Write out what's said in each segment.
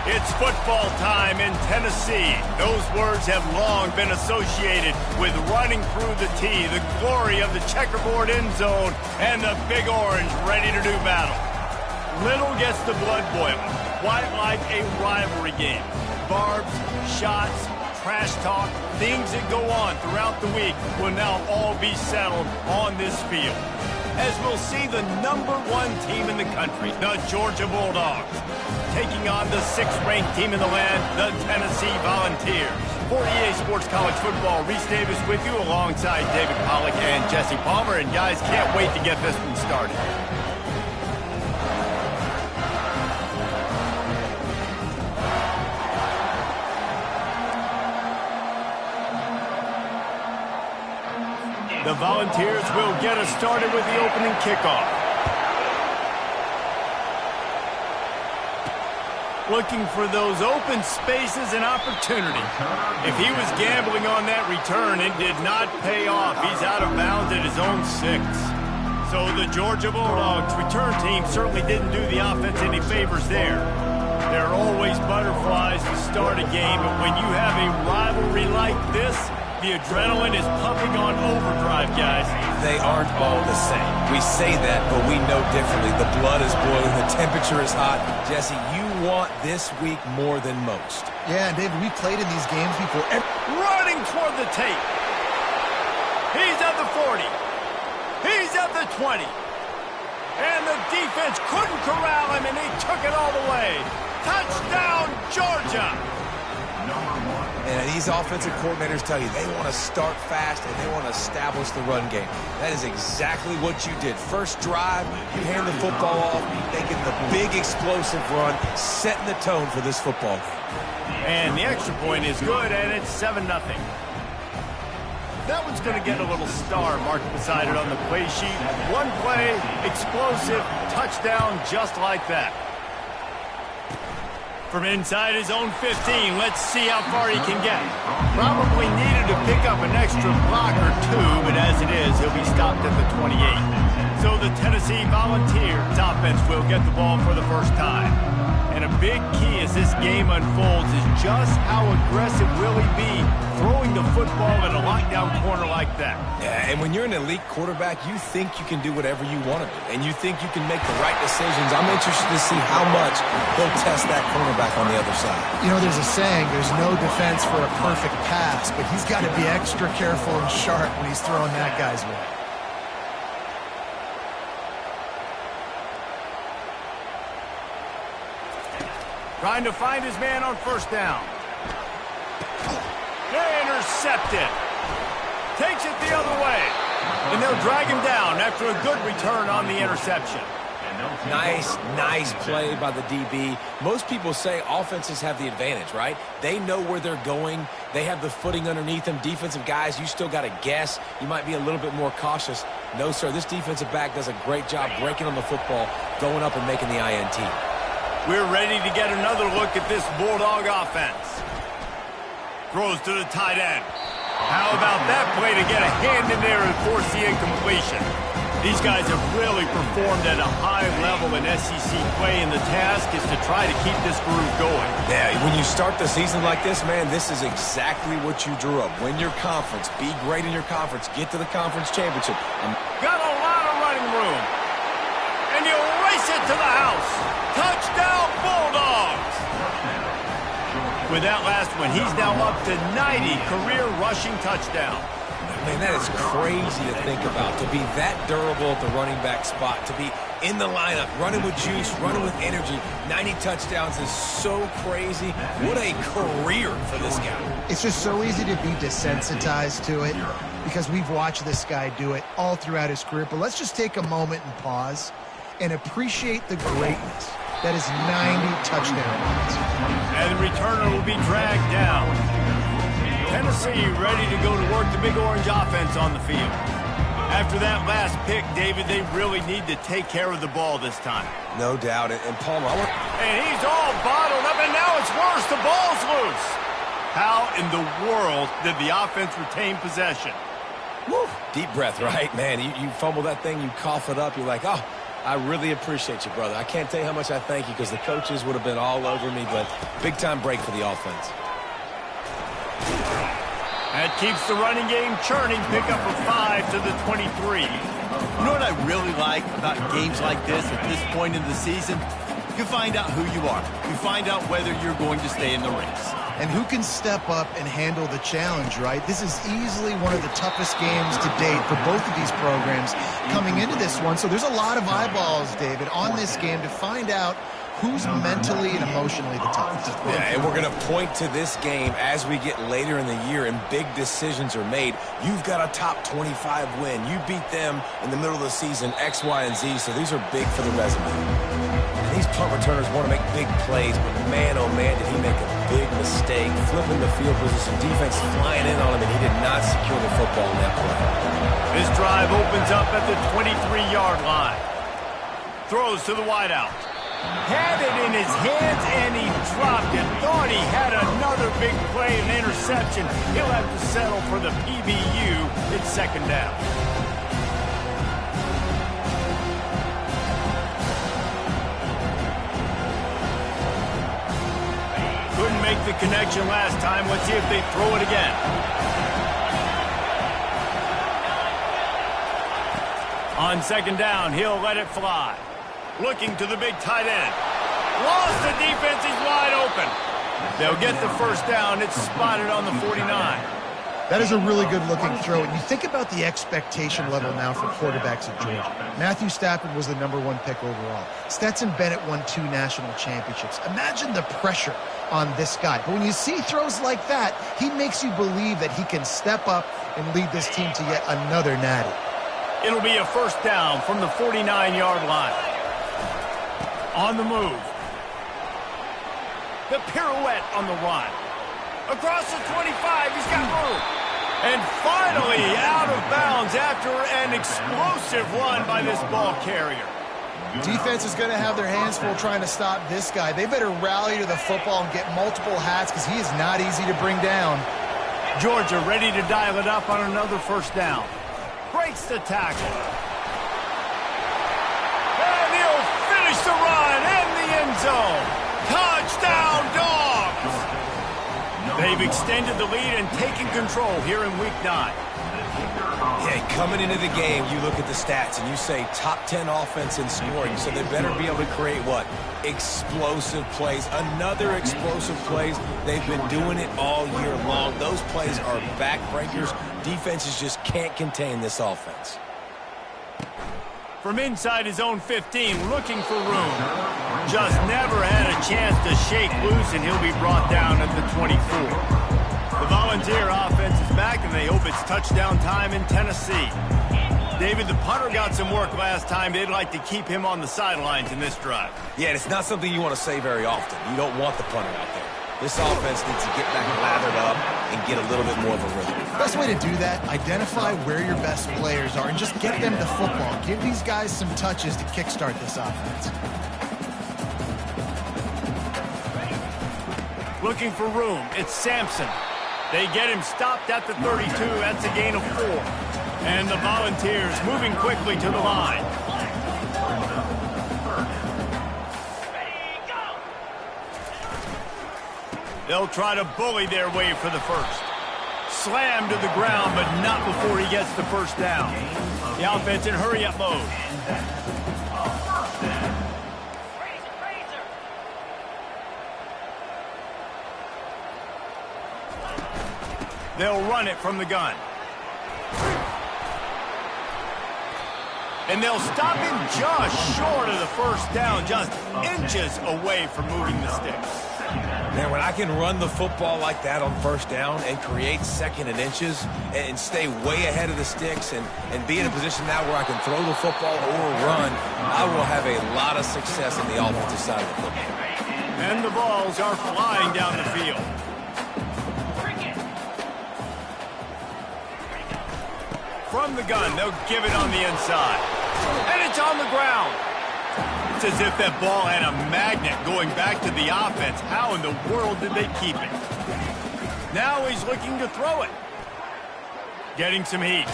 It's football time in Tennessee. Those words have long been associated with running through the tee, the glory of the checkerboard end zone, and the Big Orange ready to do battle. Little gets the blood boiling, quite like a rivalry game. Barbs, shots, trash talk, things that go on throughout the week will now all be settled on this field, as we'll see the #1 team in the country, the Georgia Bulldogs, taking on the 6th-ranked team in the land, the Tennessee Volunteers. For EA Sports College Football, Reese Davis with you alongside David Pollack and Jesse Palmer. And guys, can't wait to get this one started. The Volunteers will get us started with the opening kickoff. Looking for those open spaces and opportunity. If he was gambling on that return, it did not pay off. He's out of bounds at his own 6. So the Georgia Bulldogs return team certainly didn't do the offense any favors there. There are always butterflies to start a game, but when you have a rivalry like this, the adrenaline is pumping on overdrive, guys. They aren't all the same. We say that, but we know differently. The blood is boiling. The temperature is hot. Jesse, you want this week more than most. Yeah, and David, we played in these games before. Running toward the tape. He's at the 40. He's at the 20. And the defense couldn't corral him, and he took it all the way. Touchdown, Georgia! And these offensive coordinators tell you they want to start fast and they want to establish the run game. That is exactly what you did. First drive, you hand the football off, making the big explosive run, setting the tone for this football game. And the extra point is good, and it's 7-0. That one's going to get a little star marked beside it on the play sheet. One play, explosive, touchdown just like that. From inside his own 15, let's see how far he can get. Probably needed to pick up an extra block or 2, but as it is, he'll be stopped at the 28. So the Tennessee Volunteers offense will get the ball for the first time. And a big key as this game unfolds is just how aggressive will he be throwing the football in a lockdown corner like that. Yeah, and when you're an elite quarterback, you think you can do whatever you want to do, and you think you can make the right decisions. I'm interested to see how much he'll test that cornerback on the other side. You know, there's a saying, there's no defense for a perfect pass, but he's got to be extra careful and sharp when he's throwing that guy's way. Trying to find his man on first down. Intercepted. Takes it the other way. And they'll drag him down after a good return on the interception. Nice play by the DB. Most people say offenses have the advantage, right? They know where they're going. They have the footing underneath them. Defensive guys, you still got to guess. You might be a little bit more cautious. No, sir, this defensive back does a great job breaking on the football, going up and making the INT. We're ready to get another look at this Bulldog offense. Throws to the tight end. How about that play to get a hand in there and force the incompletion? These guys have really performed at a high level in SEC play, and the task is to try to keep this groove going. Yeah, when you start the season like this, man, this is exactly what you drew up. Win your conference. Be great in your conference. Get to the conference championship. Got a lot of running room. And you race it to the house. Touchdown, Bulldogs! With that last one, he's now up to 90 career rushing touchdowns. Man, that is crazy to think about, to be that durable at the running back spot, to be in the lineup, running with juice, running with energy. 90 touchdowns is so crazy. What a career for this guy. It's just so easy to be desensitized to it because we've watched this guy do it all throughout his career. But let's just take a moment and pause and appreciate the greatness that is 90 touchdown runs. And the returner will be dragged down. Tennessee ready to go to work the Big Orange offense on the field. After that last pick, David, they really need to take care of the ball this time. No doubt. And Palmer, and he's all bottled up, and now it's worse. The ball's loose. How in the world did the offense retain possession? Woo. Deep breath, right? Man, you fumble that thing, you cough it up, you're like, oh, I really appreciate you, brother. I can't tell you how much I thank you because the coaches would have been all over me, but big-time break for the offense. That keeps the running game churning. Pick up a 5 to the 23. You know what I really like about games like this at this point in the season? You find out who you are. You find out whether you're going to stay in the race. And who can step up and handle the challenge, right? This is easily one of the toughest games to date for both of these programs coming into this one. So there's a lot of eyeballs, David, on this game to find out who's mentally and emotionally the toughest. Yeah, and we're going to point to this game as we get later in the year and big decisions are made. You've got a top 25 win. You beat them in the middle of the season, X, Y, and Z, so these are big for the resume. And these punt returners want to make big plays, but man, oh man, did he make a big mistake, flipping the field position, defense flying in on him, and he did not secure the football in that play. This drive opens up at the 23-yard line. Throws to the wideout. Had it in his hands, and he dropped it. Thought he had another big play, an interception. He'll have to settle for the PBU. It's second down. Couldn't make the connection last time. Let's see if they throw it again. On second down, he'll let it fly. Looking to the big tight end. Lost the defense, he's wide open. They'll get the first down. It's spotted on the 49. That is a really good-looking throw. And you think about the expectation level now for quarterbacks at Georgia. Matthew Stafford was the #1 pick overall. Stetson Bennett won 2 national championships. Imagine the pressure on this guy. But when you see throws like that, he makes you believe that he can step up and lead this team to yet another natty. It'll be a first down from the 49-yard line. On the move. The pirouette on the run. Across the 25, he's got room. And finally out of bounds after an explosive run by this ball carrier. Defense is going to have their hands full trying to stop this guy. They better rally to the football and get multiple hats because he is not easy to bring down. Georgia ready to dial it up on another first down. Breaks the tackle. And he'll finish the run in the end zone. Touchdown, Dogs! They've extended the lead and taken control here in Week 9. Yeah, coming into the game, you look at the stats and you say top 10 offense in scoring, so they better be able to create what? Explosive plays. Another explosive plays. They've been doing it all year long. Those plays are backbreakers. Defenses just can't contain this offense. From inside his own 15, looking for room. Just never had a chance to shake loose, and he'll be brought down at the 24. The Volunteer offense is back, and they hope it's touchdown time in Tennessee. David, the punter got some work last time. They'd like to keep him on the sidelines in this drive. Yeah, and it's not something you want to say very often. You don't want the punter out there. This offense needs to get back lathered up and get a little bit more of a rhythm. Best way to do that, identify where your best players are and just get them the football. Give these guys some touches to kickstart this offense. Looking for room. It's Sampson. They get him stopped at the 32. That's a gain of 4. And the Volunteers moving quickly to the line. They'll try to bully their way for the first. Slammed to the ground, but not before he gets the first down. The offense in hurry-up mode. They'll run it from the gun. And they'll stop him just short of the first down, just inches away from moving the sticks. Man, when I can run the football like that on first down and create second and inches and stay way ahead of the sticks and be in a position now where I can throw the football or run, I will have a lot of success on the offensive side of the football. And the balls are flying down the field. From the gun, they'll give it on the inside. And it's on the ground. It's as if that ball had a magnet going back to the offense. How in the world did they keep it? Now he's looking to throw it. Getting some heat.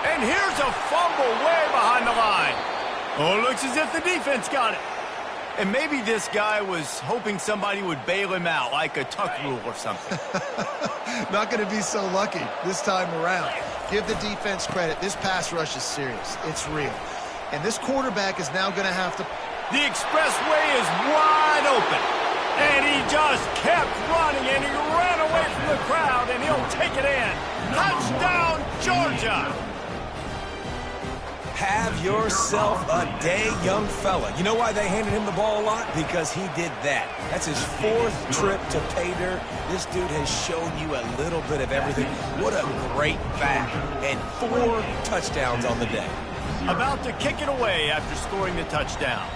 And here's a fumble way behind the line. Oh, looks as if the defense got it. And maybe this guy was hoping somebody would bail him out, like a tuck rule or something. Not going to be so lucky this time around. Give the defense credit. This pass rush is serious. It's real. And this quarterback is now going to have to... The expressway is wide open. And he just kept running, and he ran away from the crowd, and he'll take it in. Touchdown, Georgia! Have yourself a day, young fella. You know why they handed him the ball a lot? Because he did that. That's his 4th trip to pay dirt. This dude has shown you a little bit of everything. What a great back. And 4 touchdowns on the day. About to kick it away after scoring the touchdown.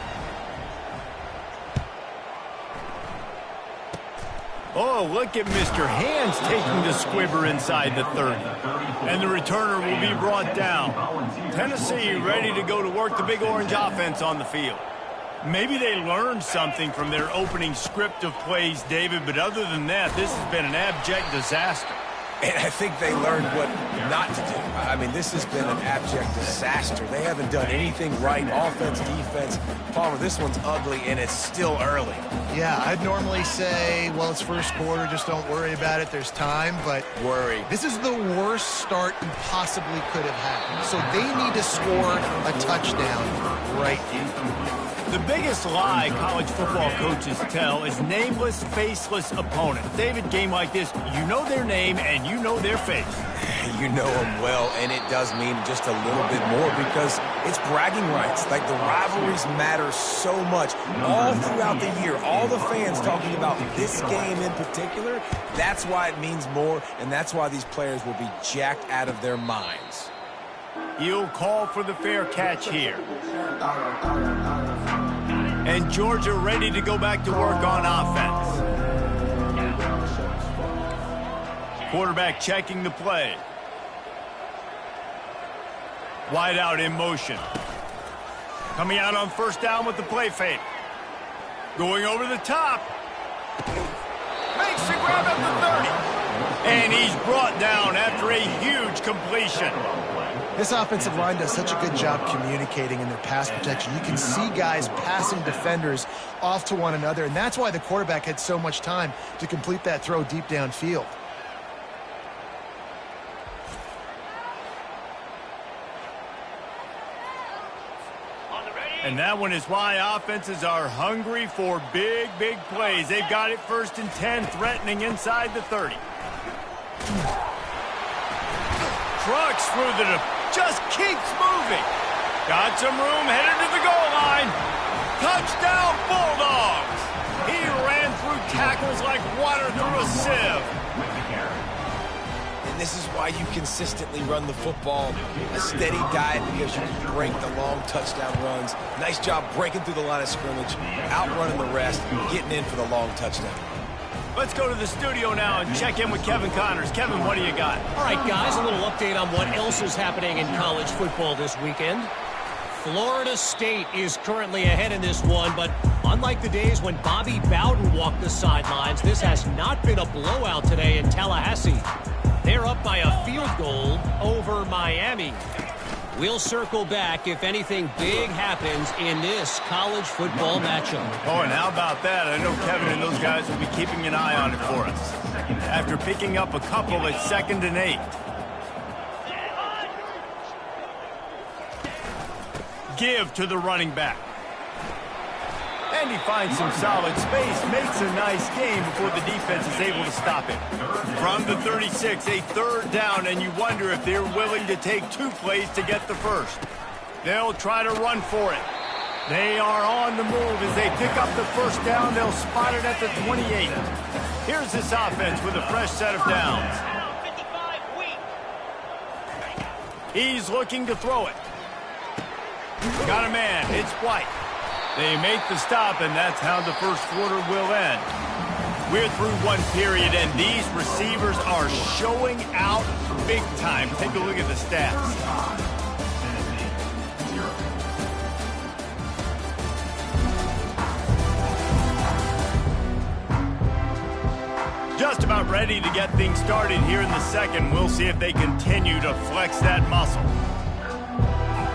Oh, look at Mr. Hands taking the squibber inside the 30. And the returner will be brought down. Tennessee ready to go to work the Big Orange offense on the field. Maybe they learned something from their opening script of plays, David, but other than that, this has been an abject disaster. And I think they learned what not to do. I mean, this has been an abject disaster. They haven't done anything right, offense, defense. Palmer, this one's ugly, and it's still early. Yeah, I'd normally say, well, it's first quarter, just don't worry about it, there's time, but... Worry. This is the worst start you possibly could have had. So they need to score a touchdown right now. The biggest lie college football coaches tell is nameless, faceless opponents. David, game like this, you know their name and you know their face. You know them well, and it does mean just a little bit more because it's bragging rights. Like, the rivalries matter so much all throughout the year. All the fans talking about this game in particular, that's why it means more, and that's why these players will be jacked out of their minds. He'll call for the fair catch here. And Georgia ready to go back to work on offense. Quarterback checking the play. Wide out in motion. Coming out on first down with the play fake. Going over the top. Makes the grab at the 30. And he's brought down after a huge completion. This offensive line does such a good job communicating in their pass protection. You can see guys passing defenders off to one another, and that's why the quarterback had so much time to complete that throw deep downfield. And that one is why offenses are hungry for big, big plays. They've got it 1st and 10, threatening inside the 30. Trucks through the... just keeps moving. Got some room, headed to the goal line. Touchdown, Bulldogs. He ran through tackles like water through a sieve. And this is why you consistently run the football. A steady diet because you can break the long touchdown runs. Nice job breaking through the line of scrimmage, outrunning the rest, getting in for the long touchdown. Let's go to the studio now and check in with Kevin Connors. Kevin, what do you got? All right, guys, a little update on what else is happening in college football this weekend. Florida State is currently ahead in this one, but unlike the days when Bobby Bowden walked the sidelines, this has not been a blowout today in Tallahassee. They're up by a field goal over Miami. We'll circle back if anything big happens in this college football matchup. Oh, and how about that? I know Kevin and those guys will be keeping an eye on it for us. After picking up a couple at 2nd and 8. Give to the running back. And he finds some solid space, makes a nice game before the defense is able to stop it. From the 36, a 3rd down, and you wonder if they're willing to take 2 plays to get the first. They'll try to run for it. They are on the move as they pick up the first down. They'll spot it at the 28. Here's this offense with a fresh set of downs. He's looking to throw it. Got a man. It's White. They make the stop, and that's how the first quarter will end. We're through one period, and these receivers are showing out big time. Take a look at the stats. Just about ready to get things started here in the second. We'll see if they continue to flex that muscle.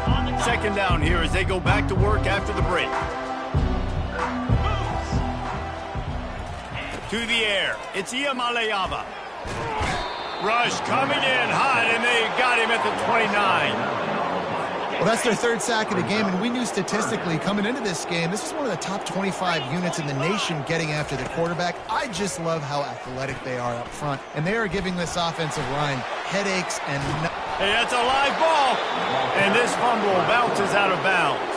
On the Second down here as they go back to work after the break. To the air, it's Iamaleava. Rush coming in hot, and they got him at the 29. Well, that's their third sack of the game, and we knew statistically coming into this game, this was one of the top 25 units in the nation getting after the quarterback. I just love how athletic they are up front, and they are giving this offensive line headaches and... Hey, that's a live ball, and this fumble bounces out of bounds.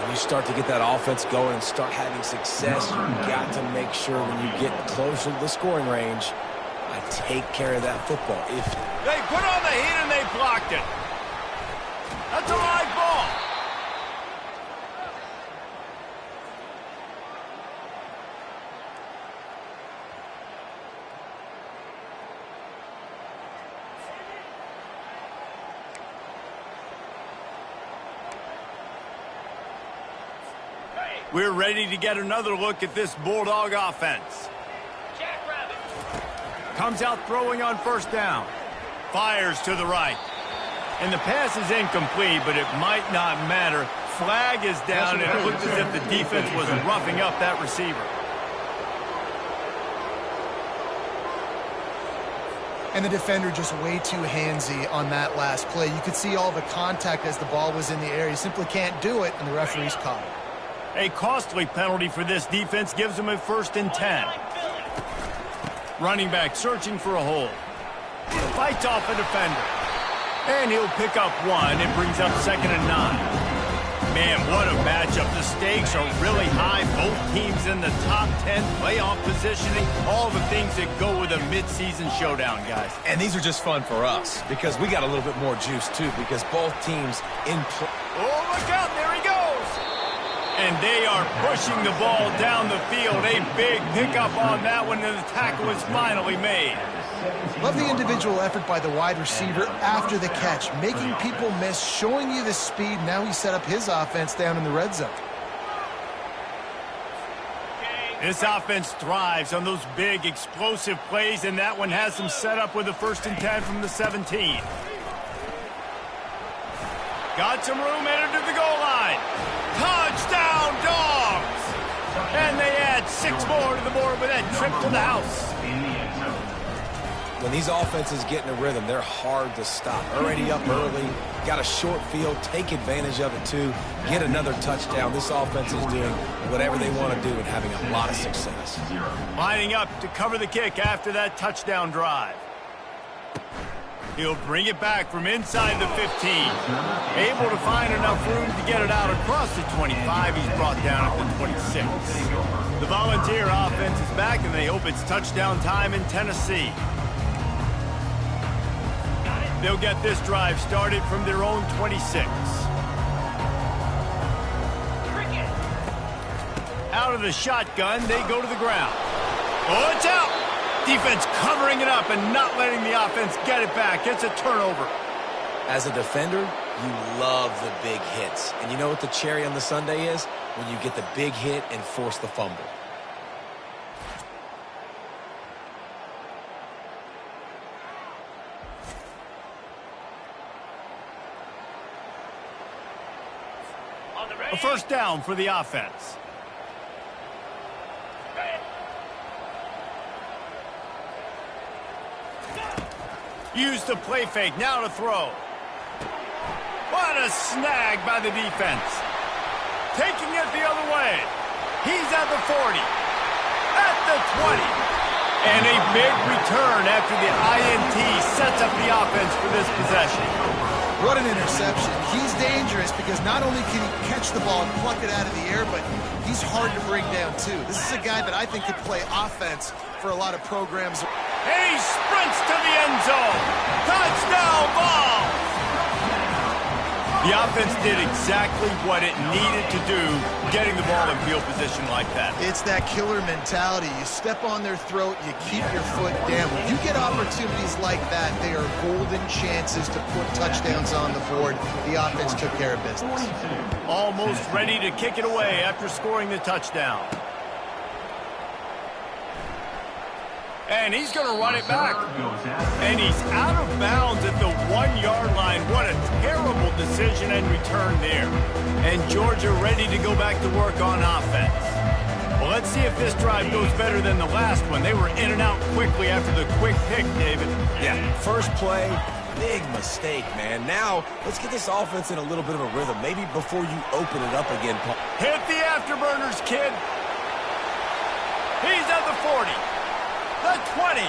When you start to get that offense going and start having success, you've got to make sure when you get closer to the scoring range, I take care of that football. If they put on the heat and they blocked it. That's a live ball. We're ready to get another look at this Bulldog offense. Comes out throwing on first down. Fires to the right. And the pass is incomplete, but it might not matter. Flag is down, and it looks as if the defense was roughing up that receiver. And the defender just way too handsy on that last play. You could see all the contact as the ball was in the air. You simply can't do it, and the referee's caught it. A costly penalty for this defense gives them a 1st and 10. Running back searching for a hole. Fights off a defender. And he'll pick up one and brings up 2nd and 9. Man, what a matchup. The stakes are really high. Both teams in the top 10, playoff positioning, all the things that go with a midseason showdown, guys. And these are just fun for us because we got a little bit more juice, too, because both teams in play. Oh, look out. There he goes. And they are pushing the ball down the field. A big pickup on that one, and the tackle is finally made. Love the individual effort by the wide receiver after the catch, making people miss, showing you the speed. Now he set up his offense down in the red zone. This offense thrives on those big, explosive plays, and that one has them set up with a 1st and 10 from the 17. Got some room, headed to the goal line. Touchdown, Dogs! And they add 6 more to the board with that trip to the house. When these offenses get in a rhythm, they're hard to stop. Already up early, got a short field, take advantage of it too, get another touchdown. This offense is doing whatever they want to do and having a lot of success. Lining up to cover the kick after that touchdown drive. He'll bring it back from inside the 15. Able to find enough room to get it out across the 25. He's brought down at the 26. The Volunteer offense is back, and they hope it's touchdown time in Tennessee. They'll get this drive started from their own 26. Out of the shotgun, they go to the ground. Oh, it's out! Defense covering it up and not letting the offense get it back. It's a turnover. As a defender, you love the big hits. And you know what the cherry on the sundae is? When you get the big hit and force the fumble. A 1st down for the offense. Use the play fake, now to throw. What a snag by the defense. Taking it the other way. He's at the 40. At the 20. And a big return after the INT sets up the offense for this possession. What an interception. He's dangerous because not only can he catch the ball and pluck it out of the air, but he's hard to bring down, too. This is a guy that I think could play offense for a lot of programs. And he sprints to the end zone. Touchdown ball! The offense did exactly what it needed to do, getting the ball in field position like that. It's that killer mentality. You step on their throat, you keep your foot down. When you get opportunities like that, they are golden chances to put touchdowns on the board. The offense took care of business. Almost ready to kick it away after scoring the touchdown. And he's going to run it back. And he's out of bounds at the 1-yard line. What a terrible decision and return there. And Georgia ready to go back to work on offense. Well, let's see if this drive goes better than the last one. They were in and out quickly after the quick pick, David. Yeah, first play, big mistake, man. Now, let's get this offense in a little bit of a rhythm. Maybe before you open it up again, Paul. Hit the afterburners, kid. He's at the 40. The 20.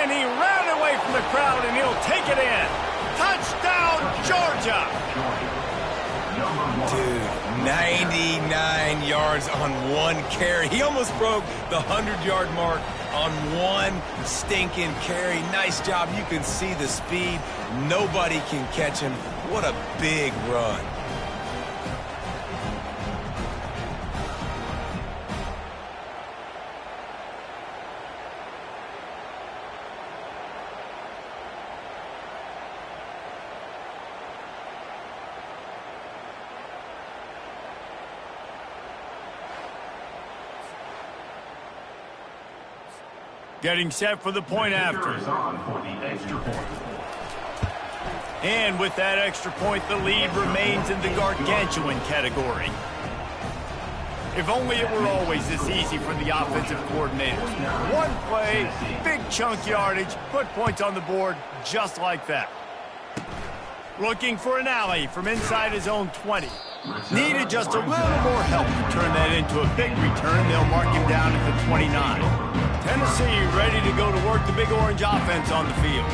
And he ran away from the crowd, and he'll take it in. Touchdown, Georgia. Dude, 99 yards on one carry. He almost broke the 100-yard mark on one stinking carry. Nice job. You can see the speed. Nobody can catch him. What a big run. Getting set for the point after. And with that extra point, the lead remains in the gargantuan category. If only it were always this easy for the offensive coordinators. One play, big chunk yardage, put points on the board just like that. Looking for an alley from inside his own 20. Needed just a little more help to turn that into a big return. They'll mark him down at the 29. Tennessee ready to go to work the Big Orange offense on the field.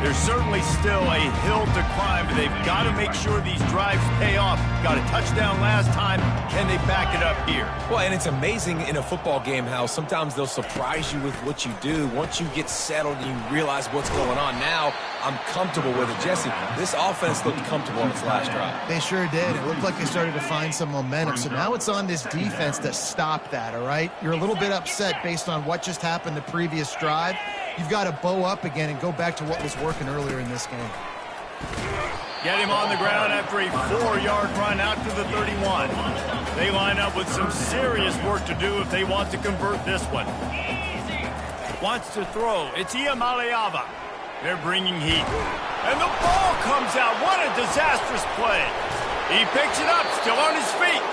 There's certainly still a hill to climb, but they've got to make sure these drives pay off. Got a touchdown last time. Can they back it up here? Well, and it's amazing in a football game how sometimes they'll surprise you with what you do. Once you get settled and you realize what's going on, now I'm comfortable with it. Jesse, this offense looked comfortable on its last drive. They sure did. It looked like they started to find some momentum. So now it's on this defense to stop that, all right? You're a little bit upset based on what just happened the previous drive. You've got to bow up again and go back to what was working earlier in this game. Get him on the ground after a 4-yard run out to the 31. They line up with some serious work to do if they want to convert this one. Wants to throw. It's Iamaleava. They're bringing heat. And the ball comes out. What a disastrous play. He picks it up, still on his feet.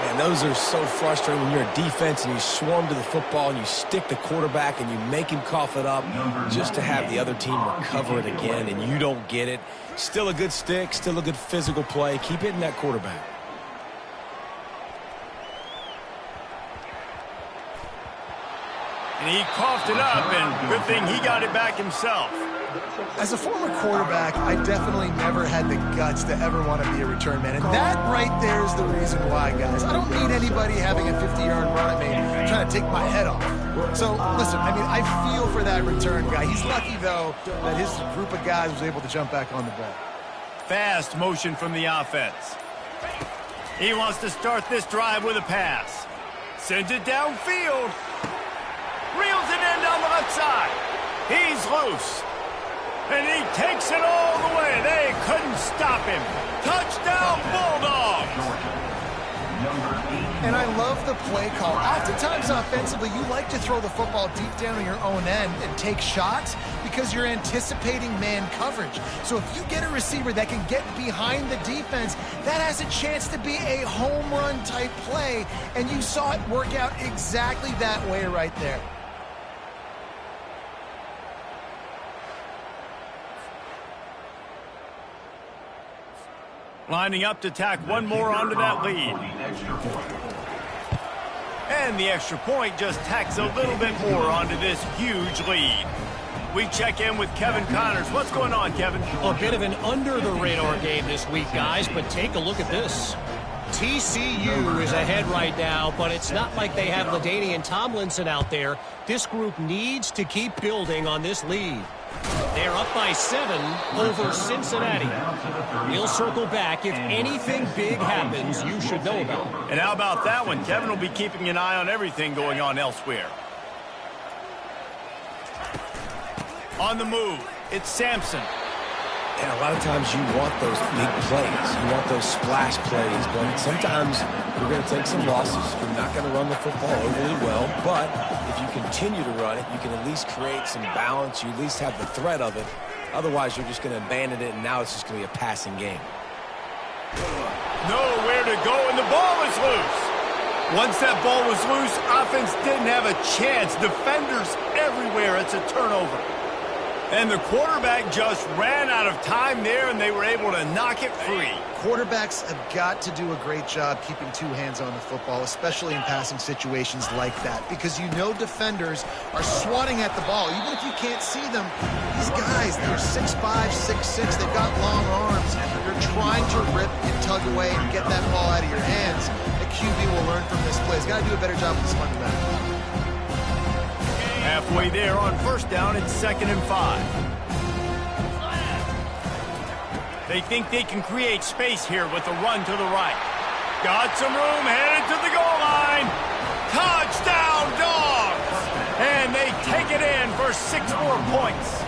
Man, those are so frustrating when you're a defense and you swarm to the football and you stick the quarterback and you make him cough it up just to have the other team recover it again and you don't get it. Still a good stick, still a good physical play. Keep hitting that quarterback. And he coughed it up, and good thing he got it back himself. As a former quarterback, I definitely never had the guts to ever want to be a return man. And that right there is the reason why, guys. I don't need anybody having a 50-yard run at me trying to take my head off. So, listen, I mean, I feel for that return guy. He's lucky, though, that his group of guys was able to jump back on the ball. Fast motion from the offense. He wants to start this drive with a pass. Sends it downfield. Reels it in down the left side. He's loose. And he takes it all the way. They couldn't stop him. Touchdown, Bulldogs. And I love the play call. Oftentimes offensively, you like to throw the football deep down on your own end and take shots because you're anticipating man coverage. So if you get a receiver that can get behind the defense, that has a chance to be a home run type play. And you saw it work out exactly that way right there. Lining up to tack one more onto that lead. And the extra point just tacks a little bit more onto this huge lead. We check in with Kevin Connors. What's going on, Kevin? A bit of an under-the-radar game this week, guys, but take a look at this. TCU is ahead right now, but it's not like they have LaDainian Tomlinson out there. This group needs to keep building on this lead. They're up by 7 over Cincinnati. We'll circle back. If anything big happens, you should know about it. And how about that one? Kevin will be keeping an eye on everything going on elsewhere. On the move, it's Sampson. And a lot of times you want those big plays. You want those splash plays. But sometimes you're going to take some losses. You're not going to run the football overly well. But if you continue to run it, you can at least create some balance. You at least have the threat of it. Otherwise, you're just going to abandon it, and now it's just going to be a passing game. Nowhere to go, and the ball is loose. Once that ball was loose, offense didn't have a chance. Defenders everywhere. It's a turnover. And the quarterback just ran out of time there, and they were able to knock it free. Quarterbacks have got to do a great job keeping two hands on the football, especially in passing situations like that, because you know defenders are swatting at the ball. Even if you can't see them, these guys, they're 6'5", 6'6", they've got long arms. They're trying to rip and tug away and get that ball out of your hands. The QB will learn from this play. He's got to do a better job with this fundamental. Halfway there on first down, it's 2nd and 5. They think they can create space here with a run to the right. Got some room, headed to the goal line. Touchdown, Dogs! And they take it in for 6 more points.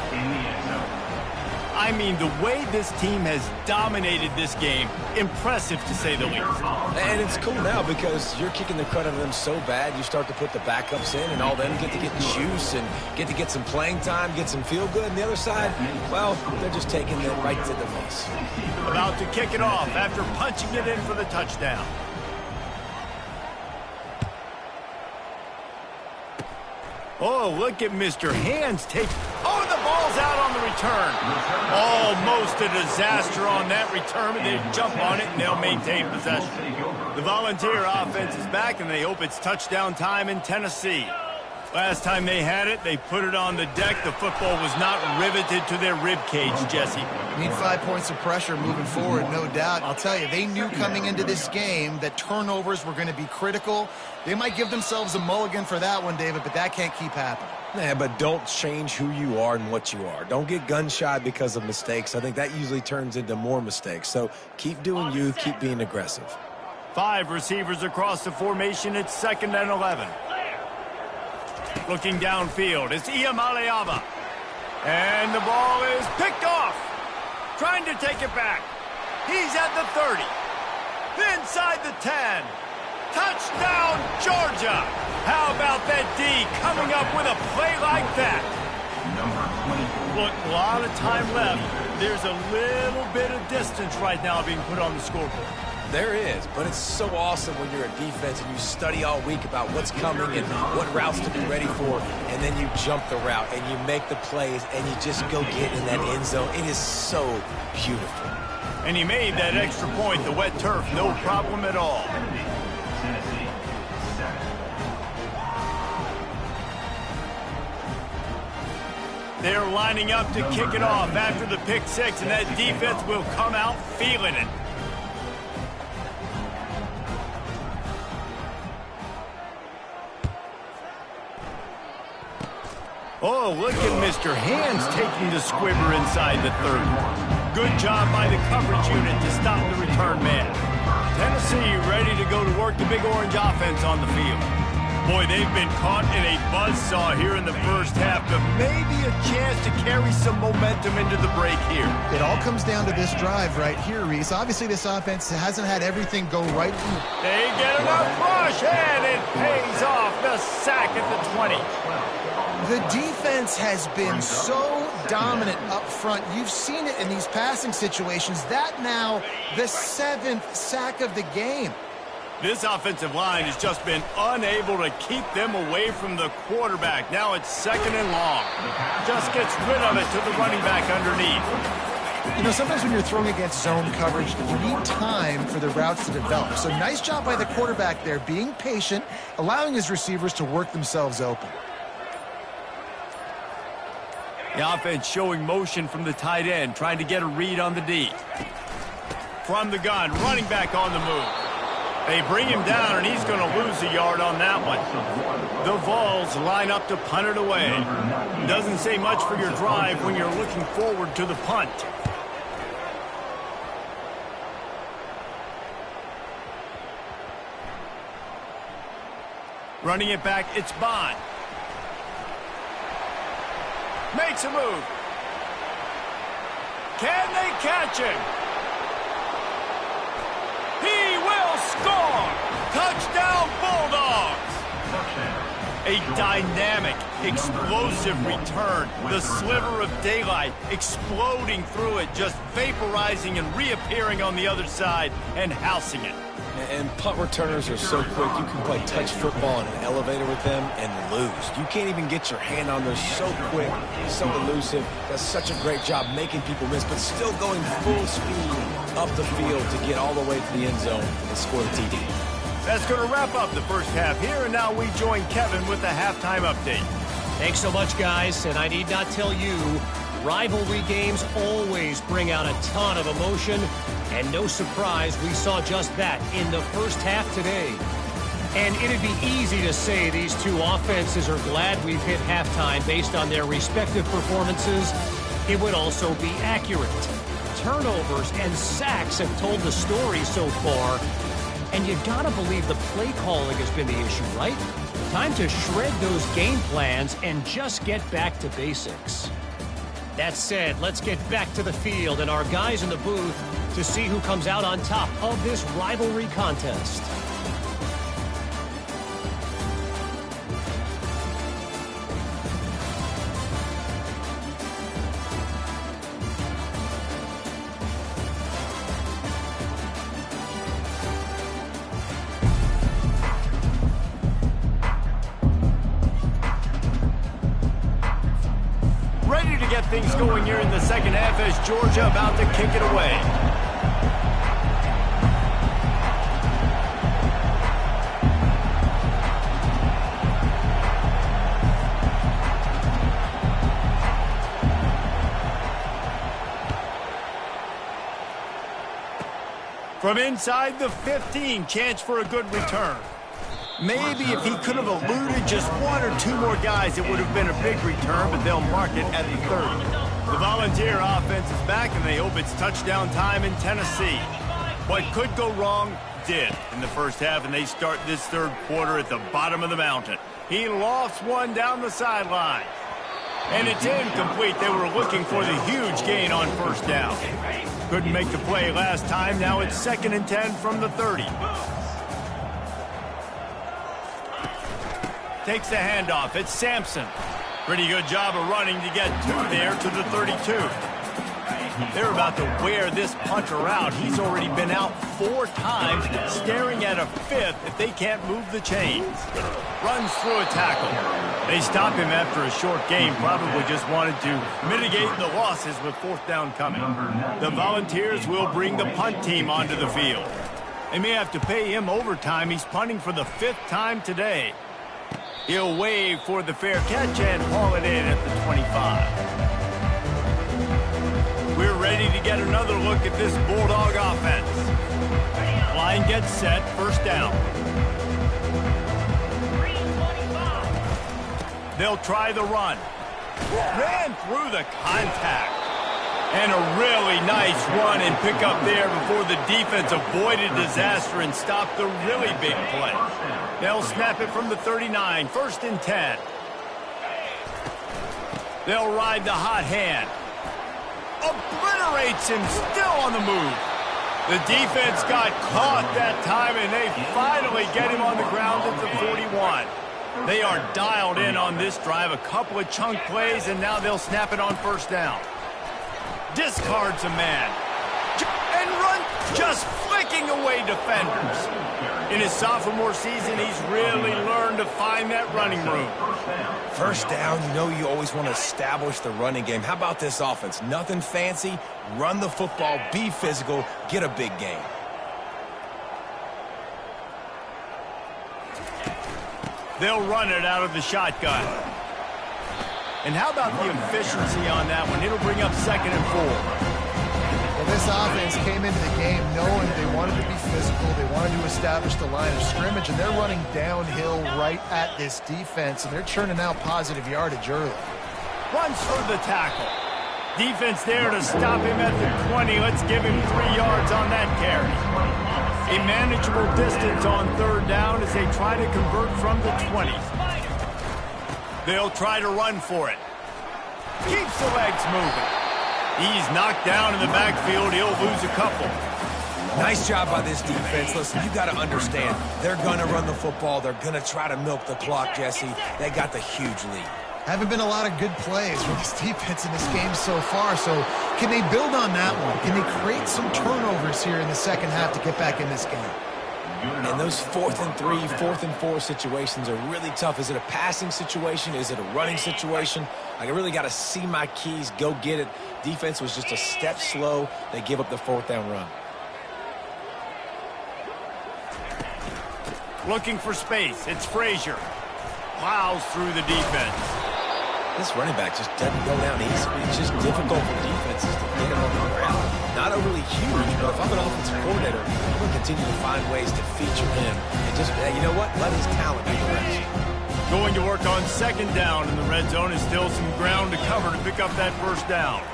I mean, the way this team has dominated this game, impressive to say the least. And it's cool now because you're kicking the crud out of them so bad, you start to put the backups in, and all them get to get juice and get some playing time, get some feel good. And the other side, well, they're just taking it right to the face. About to kick it off after punching it in for the touchdown. Oh, look at Mr. Hands take. Oh, the ball's out on the return. Almost a disaster on that return, but they jump on it and they'll maintain possession. The Volunteer offense is back, and they hope it's touchdown time in Tennessee. Last time they had it, they put it on the deck. The football was not riveted to their rib cage, Jesse. Need 5 points of pressure moving forward, no doubt. I'll tell you, they knew coming into this game that turnovers were going to be critical. They might give themselves a mulligan for that one, David, but that can't keep happening. Yeah, but don't change who you are and what you are. Don't get gun-shy because of mistakes. I think that usually turns into more mistakes. So keep doing you, keep being aggressive. 5 receivers across the formation. It's 2nd and 11. Looking downfield, it's Iamaleava. And the ball is picked off. Trying to take it back. He's at the 30. Inside the 10. Touchdown, Georgia. How about that D coming up with a play like that? Look, a lot of time left. There's a little bit of distance right now being put on the scoreboard. There is, but it's so awesome when you're a defense and you study all week about what's coming and what routes to be ready for, and then you jump the route and you make the plays and you just go get in that end zone. It is so beautiful. And he made that extra point, the wet turf, no problem at all. They're lining up to kick it off after the pick 6, and that defense will come out feeling it. Oh, look at Mr. Hands taking the squibber inside the 30. Good job by the coverage unit to stop the return man. Tennessee ready to go to work the Big Orange offense on the field. Boy, they've been caught in a buzzsaw here in the first half, but maybe a chance to carry some momentum into the break here. It all comes down to this drive right here, Reese. Obviously, this offense hasn't had everything go right. They get enough rush, and it pays off. The sack at the 20. The defense has been so dominant up front. You've seen it in these passing situations. That now the 7th sack of the game. This offensive line has just been unable to keep them away from the quarterback. Now it's 2nd and long. Just gets rid of it to the running back underneath. You know, sometimes when you're throwing against zone coverage, you need time for the routes to develop. So nice job by the quarterback there, being patient, allowing his receivers to work themselves open. The offense showing motion from the tight end, trying to get a read on the D. From the gun, running back on the move. They bring him down, and he's going to lose a yard on that one. The Vols line up to punt it away. Doesn't say much for your drive when you're looking forward to the punt. Running it back, it's Bond. Makes a move. Can they catch him? He will score! Touchdown Bulldogs! A dynamic, explosive return. The sliver of daylight exploding through it, just vaporizing and reappearing on the other side and housing it. And punt returners are so quick, you can play touch football in an elevator with them and lose. You can't even get your hand on those. So quick, so elusive. Does such a great job making people miss, but still going full speed up the field to get all the way to the end zone and score the TD. That's going to wrap up the first half here, and now we join Kevin with the halftime update. Thanks so much, guys, and I need not tell you, rivalry games always bring out a ton of emotion, and no surprise, we saw just that in the first half today. And it'd be easy to say these two offenses are glad we've hit halftime based on their respective performances. It would also be accurate. Turnovers and sacks have told the story so far. And you gotta believe the play calling has been the issue, right? Time to shred those game plans and just get back to basics. That said, let's get back to the field and our guys in the booth to see who comes out on top of this rivalry contest. Get things going here in the second half as Georgia about to kick it away. From inside the 15, chance for a good return. Maybe if he could have eluded just one or two more guys, it would have been a big return, but they'll mark it at the 30. The Volunteer offense is back, and they hope it's touchdown time in Tennessee. What could go wrong did in the first half, and they start this third quarter at the bottom of the mountain. He lofts one down the sideline. And it's incomplete. They were looking for the huge gain on first down. Couldn't make the play last time. Now it's 2nd and 10 from the 30. Takes the handoff. It's Sampson. Pretty good job of running to get there to the 32. They're about to wear this punter out. He's already been out 4 times, staring at a 5th if they can't move the chains. Runs through a tackle. They stop him after a short game. Probably just wanted to mitigate the losses with 4th down coming. The Volunteers will bring the punt team onto the field. They may have to pay him overtime. He's punting for the 5th time today. He'll wave for the fair catch and haul it in at the 25. We're ready to get another look at this Bulldog offense. Line gets set, first down. They'll try the run. Ran through the contact. And a really nice run and pick up there before the defense avoided disaster and stopped the really big play. They'll snap it from the 39, 1st and 10. They'll ride the hot hand. Obliterates him, still on the move. The defense got caught that time, and they finally get him on the ground at the 41. They are dialed in on this drive, a couple of chunk plays, and now they'll snap it on first down. Discards a man. And run, just flicking away defenders. In his sophomore season, he's really learned to find that running room. First down, you know you always want to establish the running game. How about this offense? Nothing fancy. Run the football, be physical, get a big gain. They'll run it out of the shotgun. And how about the efficiency on that one? It'll bring up 2nd and 4. Well, this offense came into the game knowing they wanted to be physical. They wanted to establish the line of scrimmage, and they're running downhill right at this defense, and they're churning out positive yardage early. Runs for the tackle. Defense there to stop him at the 20. Let's give him 3 yards on that carry. A manageable distance on 3rd down as they try to convert from the 20. They'll try to run for it. Keeps the legs moving. He's knocked down in the backfield. He'll lose a couple. Nice job by this defense. Listen, you got to understand, they're going to run the football. They're going to try to milk the clock, Jesse. They got the huge lead. Haven't been a lot of good plays from this defense in this game so far, so can they build on that one? Can they create some turnovers here in the second half to get back in this game? And those 4th and 3, 4th and 4 situations are really tough. Is it a passing situation? Is it a running situation? I really got to see my keys, go get it. Defense was just a step slow. They give up the 4th down run. Looking for space. It's Frazier. Plows through the defense. This running back just doesn't go down easy. It's just difficult for defenses to get him on the ground. Not overly huge, but if I'm an offensive coordinator, I'm going to continue to find ways to feature him. And just, you know what? Let his talent do the rest. Going to work on 2nd down in the red zone is still some ground to cover to pick up that 1st down.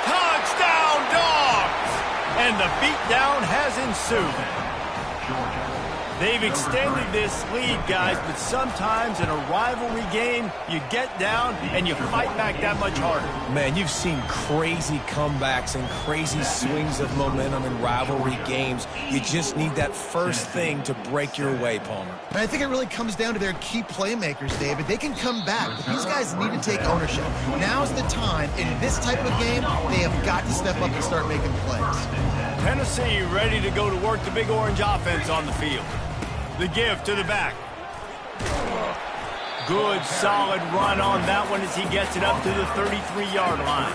Touchdown, Dogs! And the beatdown has ensued. They've extended this lead, guys, but sometimes in a rivalry game, you get down and you fight back that much harder. Man, you've seen crazy comebacks and crazy swings of momentum in rivalry games. You just need that first thing to break your way, Palmer. And I think it really comes down to their key playmakers, David. They can come back, but these guys need to take ownership. Now's the time. In this type of game, they have got to step up and start making plays. Tennessee ready to go to work the Big Orange offense on the field. The give to the back. Good, solid run on that one as he gets it up to the 33-yard line.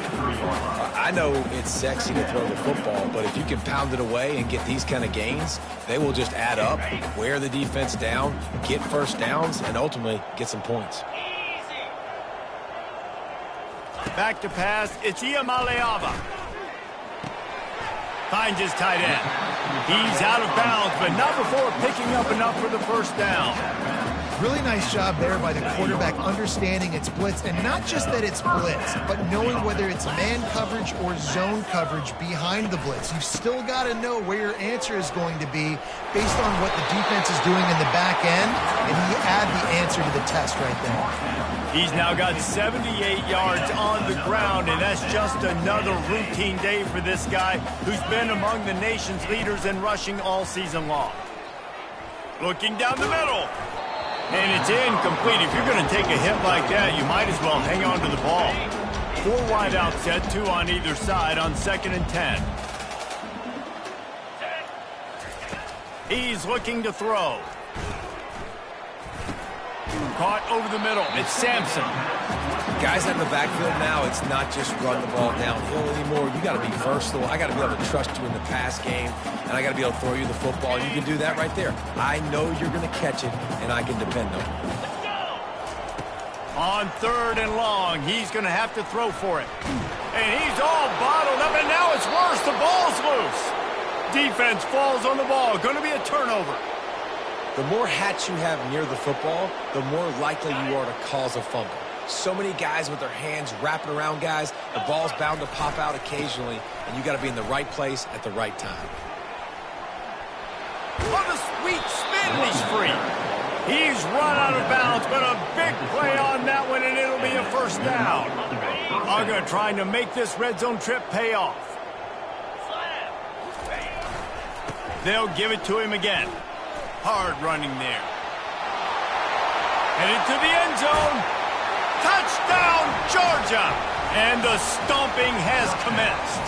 I know it's sexy to throw the football, but if you can pound it away and get these kind of gains, they will just add up, wear the defense down, get 1st downs, and ultimately get some points. Back to pass. It's Iamaleava. Finds his tight end. He's out of bounds, but not before picking up enough for the 1st down. Really nice job there by the quarterback understanding it's blitz, and not just that it's blitz, but knowing whether it's man coverage or zone coverage behind the blitz. You've still got to know where your answer is going to be based on what the defense is doing in the back end, and you add the answer to the test right there. He's now got 78 yards on the ground, and that's just another routine day for this guy who's been among the nation's leaders in rushing all season long. Looking down the middle. And it's incomplete. If you're going to take a hit like that, you might as well hang on to the ball. 4 wide out set, 2 on either side on 2nd and 10. He's looking to throw. Caught over the middle. It's Sampson. Guys in the backfield now, it's not just run the ball downhill anymore. You got to be versatile. I got to be able to trust you in the pass game, and I got to be able to throw you the football. You can do that right there. I know you're going to catch it, and I can depend on it. On 3rd and long, he's going to have to throw for it. And he's all bottled up, and now it's worse. The ball's loose. Defense falls on the ball. Going to be a turnover. The more hats you have near the football, the more likely you are to cause a fumble. So many guys with their hands wrapping around guys, the ball's bound to pop out occasionally, and you got to be in the right place at the right time. On the sweet spin, he's free. He's run out of bounds, but a big play on that one, and it'll be a 1st down. Uga trying to make this red zone trip pay off. They'll give it to him again. Hard running there. Headed to the end zone. Touchdown, Georgia! And the stomping has commenced.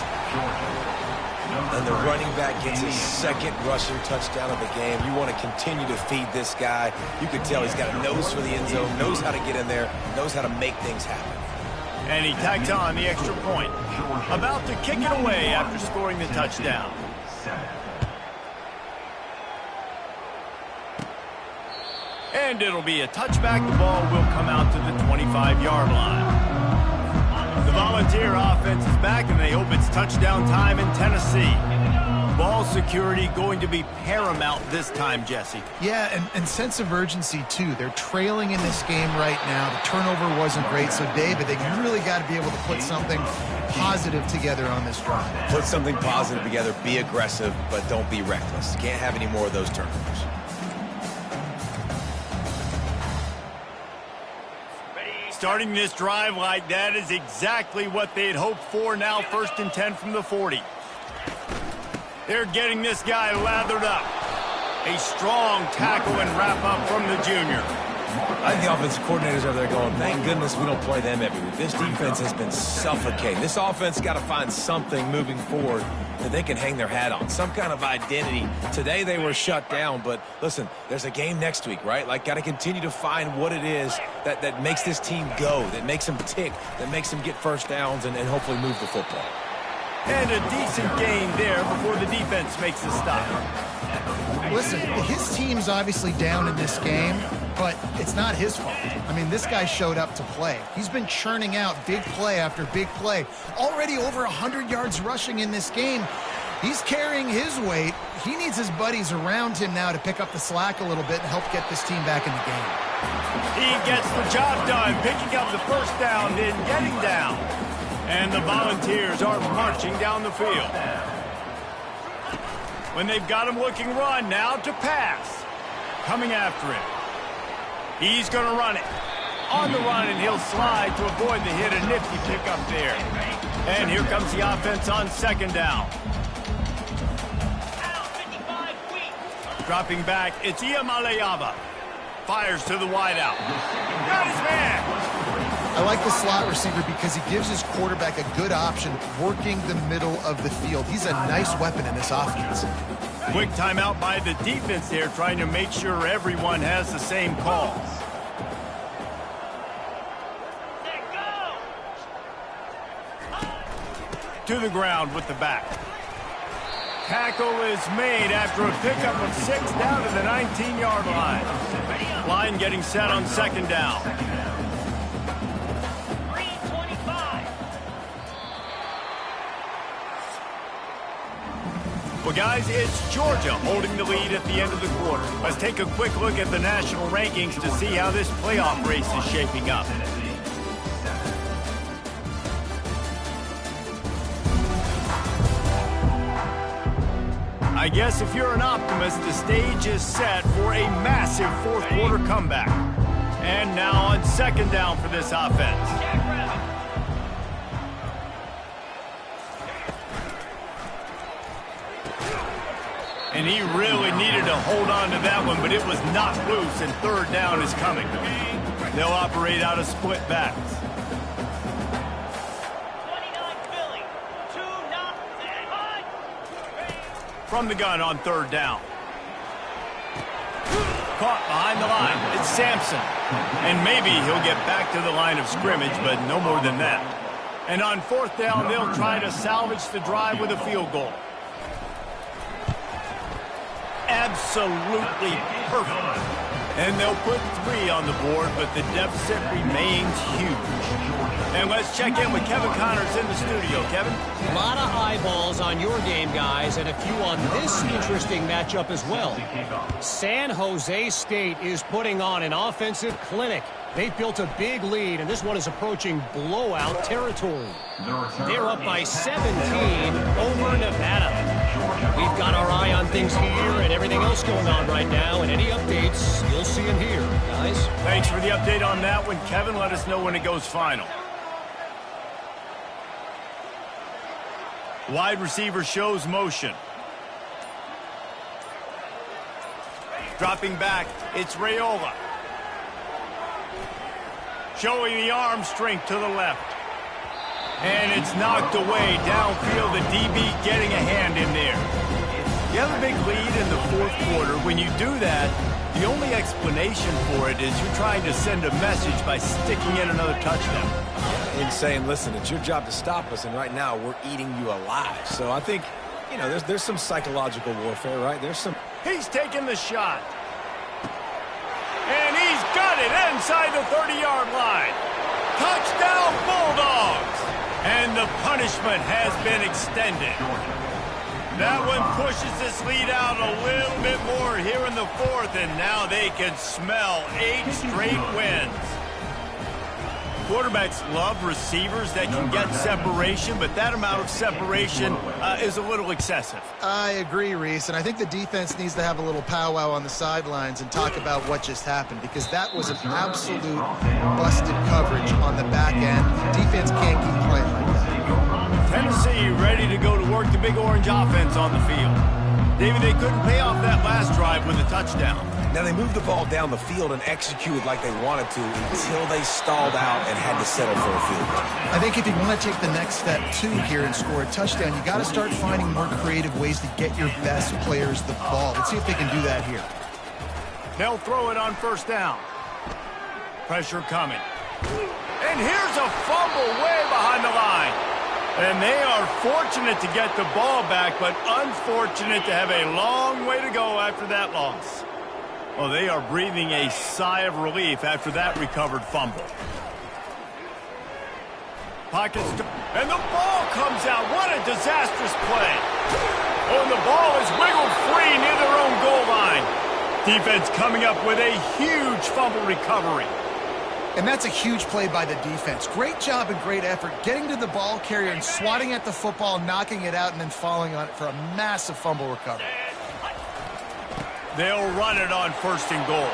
And the running back gets his 2nd rushing touchdown of the game. You want to continue to feed this guy. You can tell he's got a nose for the end zone, knows how to get in there, knows how to make things happen. And he tags on the extra point. About to kick it away after scoring the touchdown. And it'll be a touchback. The ball will come out to the 25-yard line. The Volunteer offense is back, and they hope it's touchdown time in Tennessee. Ball security going to be paramount this time, Jesse. Yeah, and sense of urgency, too. They're trailing in this game right now. The turnover wasn't great, so, David, they really got to be able to put something positive together on this drive. Put something positive together. Be aggressive, but don't be reckless. You can't have any more of those turnovers. Starting this drive like that is exactly what they'd hoped for. Now 1st and 10 from the 40. They're getting this guy lathered up. A strong tackle and wrap up from the junior. I think the offensive coordinators over there going, thank goodness we don't play them every week. This defense has been suffocating. This offense got to find something moving forward that they can hang their hat on, some kind of identity. Today they were shut down, but listen, there's a game next week, right? Like, got to continue to find what it is that makes this team go, that makes them tick, that makes them get first downs and hopefully move the football. And a decent gain there before the defense makes the stop. Listen, his team's obviously down in this game, but it's not his fault. I mean, this guy showed up to play. He's been churning out big play after big play. Already over 100 yards rushing in this game. He's carrying his weight. He needs his buddies around him now to pick up the slack a little bit and help get this team back in the game. He gets the job done, picking up the first down, then getting down. And the Volunteers are marching down the field. When they've got him looking run, now to pass. Coming after him. He's going to run it. On the run, and he'll slide to avoid the hit. A nifty pickup there. And here comes the offense on 2nd down. Dropping back, it's Iamaleava. Fires to the wideout. Got his man. I like the slot receiver because he gives his quarterback a good option working the middle of the field. He's a nice weapon in this offense. Quick timeout by the defense there, trying to make sure everyone has the same calls. To the ground with the back. Tackle is made after a pickup of 6 down to the 19-yard line. Line getting set on 2nd down. Well, guys, it's Georgia holding the lead at the end of the quarter. Let's take a quick look at the national rankings to see how this playoff race is shaping up. I guess if you're an optimist, the stage is set for a massive 4th quarter comeback. And now on 2nd down for this offense. And he really needed to hold on to that one, but it was knocked loose, and 3rd down is coming. They'll operate out of split backs. From the gun on 3rd down. Caught behind the line. It's Sampson. And maybe he'll get back to the line of scrimmage, but no more than that. And on 4th down, they'll try to salvage the drive with a field goal. Absolutely perfect. And they'll put 3 on the board, but the deficit remains huge. And let's check in with Kevin Connors in the studio. Kevin? A lot of eyeballs on your game, guys, and a few on this interesting matchup as well. San Jose State is putting on an offensive clinic. They've built a big lead, and this one is approaching blowout territory. They're up by 17 over Nevada. We've got our eye on things here and everything else going on right now, and any updates you'll see in here, guys. Thanks for the update on that one, Kevin. Let us know when it goes final. Wide receiver shows motion. Dropping back, it's Raiola. Showing the arm strength to the left. And it's knocked away downfield. The DB getting a hand in there. You have a big lead in the 4th quarter. When you do that, the only explanation for it is you're trying to send a message by sticking in another touchdown. And saying, listen, it's your job to stop us, and right now we're eating you alive. So I think, you know, there's some psychological warfare, right? There's some... He's taking the shot. And he's got it inside the 30-yard line. Touchdown, Bulldogs. And the punishment has been extended. That one pushes this lead out a little bit more here in the 4th, and now they can smell 8 straight wins. Quarterbacks love receivers that can get separation, but that amount of separation is a little excessive. I agree, Reese, and I think the defense needs to have a little powwow on the sidelines and talk about what just happened, because that was an absolute busted coverage on the back end. Defense can't keep playing like that. Tennessee ready to go to work the Big Orange offense on the field. David, they couldn't pay off that last drive with a touchdown. Now, they moved the ball down the field and executed like they wanted to until they stalled out and had to settle for a field goal. I think if you want to take the next step, too, here and score a touchdown, you got to start finding more creative ways to get your best players the ball. Let's see if they can do that here. They'll throw it on first down. Pressure coming. And here's a fumble way behind the line. And they are fortunate to get the ball back, but unfortunate to have a long way to go after that loss. Well, they are breathing a sigh of relief after that recovered fumble. Pockets, and the ball comes out. What a disastrous play. Oh, and the ball is wiggled free near their own goal line. Defense coming up with a huge fumble recovery. And that's a huge play by the defense. Great job and great effort getting to the ball carrier and swatting at the football, knocking it out, and then falling on it for a massive fumble recovery. They'll run it on first and goal.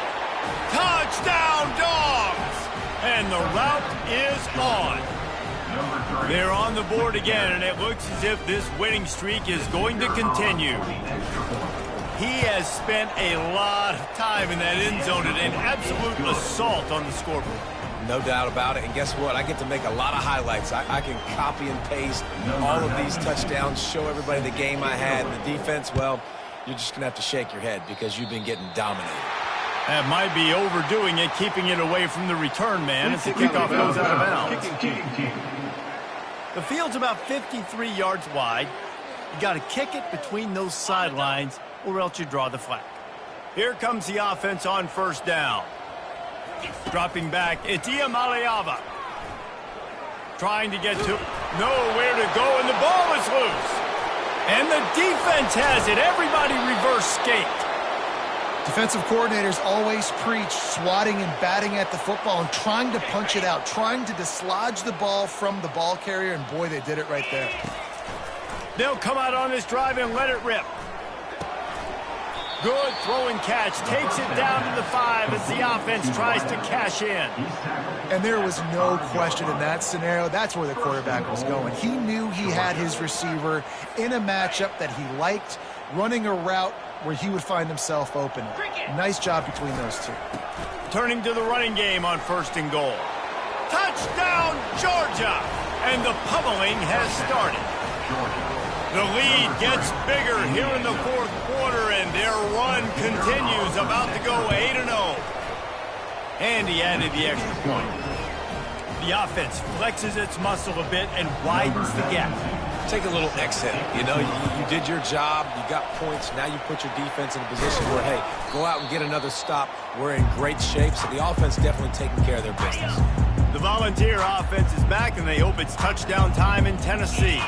Touchdown, Dogs! And the route is on. They're on the board again, and it looks as if this winning streak is going to continue. He has spent a lot of time in that end zone and an absolute assault on the scoreboard. No doubt about it. And guess what? I get to make a lot of highlights. I can copy and paste all of these touchdowns, show everybody the game I had. And the defense, well, you're just going to have to shake your head because you've been getting dominated. That might be overdoing it, keeping it away from the return man as the kickoff goes out of bounds. The field's about 53 yards wide. You got to kick it between those sidelines, or else you draw the flag. Here comes the offense on first down. Dropping back, it's Iamaleava. Trying to get to nowhere to go, and the ball is loose. And the defense has it. Everybody reverse skate. Defensive coordinators always preach swatting and batting at the football and trying to punch it out, trying to dislodge the ball from the ball carrier, and boy, they did it right there. They'll come out on this drive and let it rip. Good throw and catch. Takes it down to the 5 as the offense tries to cash in. And there was no question in that scenario. That's where the quarterback was going. He knew he had his receiver in a matchup that he liked, running a route where he would find himself open. Nice job between those two. Turning to the running game on first and goal. Touchdown, Georgia! And the pummeling has started. The lead gets bigger here in the fourth quarter, and their run continues, about to go 8-0. And he added the extra point. The offense flexes its muscle a bit and widens the gap. Take a little exit. You know, you did your job. You got points. Now you put your defense in a position where, hey, go out and get another stop. We're in great shape, so the offense definitely taking care of their business. The Volunteer offense is back, and they hope it's touchdown time in Tennessee.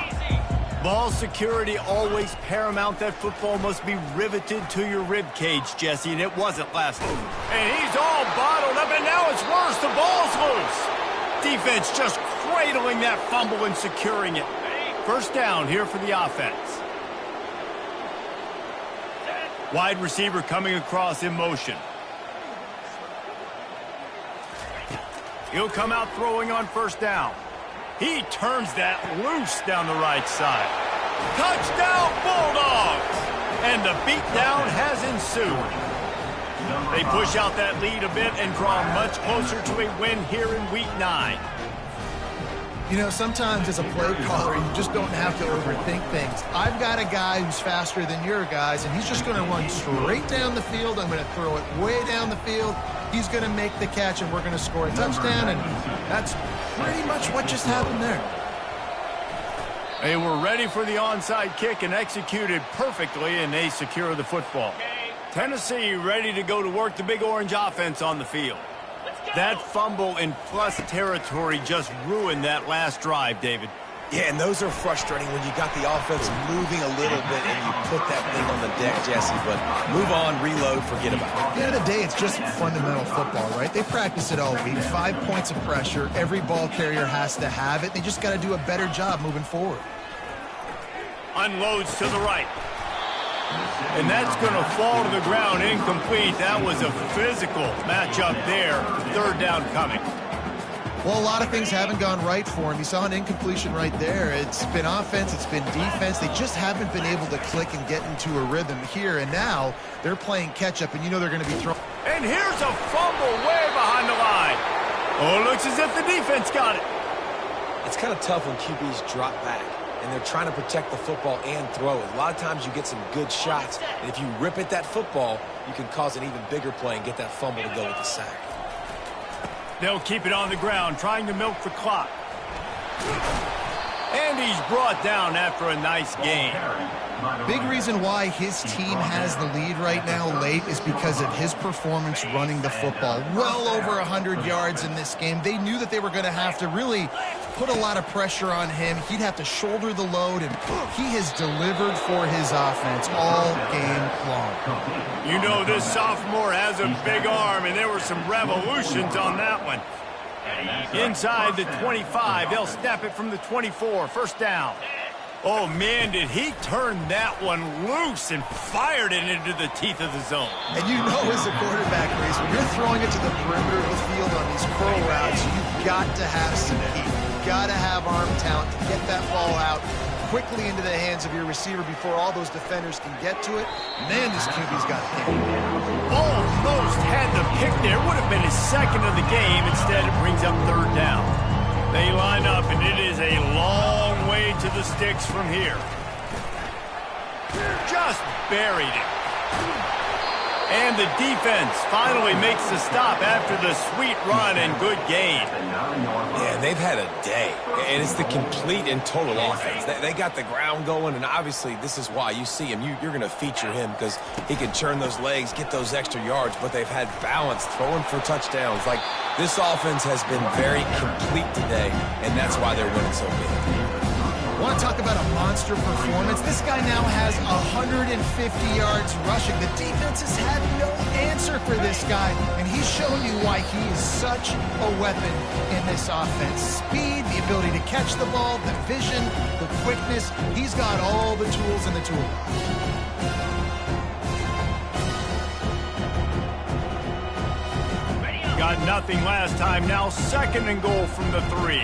Ball security always paramount. That football must be riveted to your rib cage, Jesse, and it wasn't last week. And he's all bottled up, and now it's worse. The ball's loose. Defense just cradling that fumble and securing it. First down here for the offense. Wide receiver coming across in motion. He'll come out throwing on first down. He turns that loose down the right side. Touchdown, Bulldogs! And the beatdown has ensued. They push out that lead a bit and draw much closer to a win here in Week 9. You know, sometimes as a play caller, you just don't have to overthink things. I've got a guy who's faster than your guys, and he's just going to run straight down the field. I'm going to throw it way down the field. He's going to make the catch, and we're going to score a touchdown, and that's pretty much what just happened there. They were ready for the onside kick and executed perfectly, and they secure the football. Tennessee ready to go to work the Big Orange offense on the field. That fumble in plus territory just ruined that last drive, David. Yeah, and those are frustrating when you got the offense moving a little bit and you put that thing on the deck, Jesse. But move on, reload, forget about it. At the end of the day, it's just fundamental football, right? They practice it all week. 5 points of pressure. Every ball carrier has to have it. They just got to do a better job moving forward. Unloads to the right. And that's going to fall to the ground incomplete. That was a physical matchup there. Third down coming. Well, a lot of things haven't gone right for him. You saw an incompletion right there. It's been offense, it's been defense. They just haven't been able to click and get into a rhythm here. And now they're playing catch-up, and you know they're going to be throwing. And here's a fumble way behind the line. Oh, it looks as if the defense got it. It's kind of tough when QBs drop back, and they're trying to protect the football and throw it. A lot of times you get some good shots, and if you rip at that football, you can cause an even bigger play and get that fumble to go with the sack. They'll keep it on the ground, trying to milk the clock. And he's brought down after a nice gain. Big reason why his team has the lead right now late is because of his performance running the football. Well over 100 yards in this game. They knew that they were going to have to really put a lot of pressure on him. He'd have to shoulder the load, and he has delivered for his offense all game long. You know, this sophomore has a big arm, and there were some revolutions on that one. Inside the 25, they'll snap it from the 24. First down. Oh, man, did he turn that one loose and fired it into the teeth of the zone. And you know as a quarterback, Reese, when you're throwing it to the perimeter of the field on these curl routes, you've got to have some heat. You've got to have arm talent to get that ball out quickly into the hands of your receiver before all those defenders can get to it. Man, this QB's got it. Almost had the pick there. Would have been his second of the game. Instead, it brings up third down. They line up, and it is a long way to the sticks from here. Just buried it. And the defense finally makes the stop after the sweet run and good gain. Yeah, they've had a day, and it's the complete and total offense. They got the ground going, and obviously this is why you see him. You're going to feature him because he can churn those legs, get those extra yards, but they've had balance, throwing for touchdowns. Like, this offense has been very complete today, and that's why they're winning so big. Want to talk about a monster performance? This guy now has 150 yards rushing. The defense has had no answer for this guy, and he's shown you why he is such a weapon in this offense. Speed, the ability to catch the ball, the vision, the quickness. He's got all the tools in the toolbox. Got nothing last time. Now second and goal from the 3.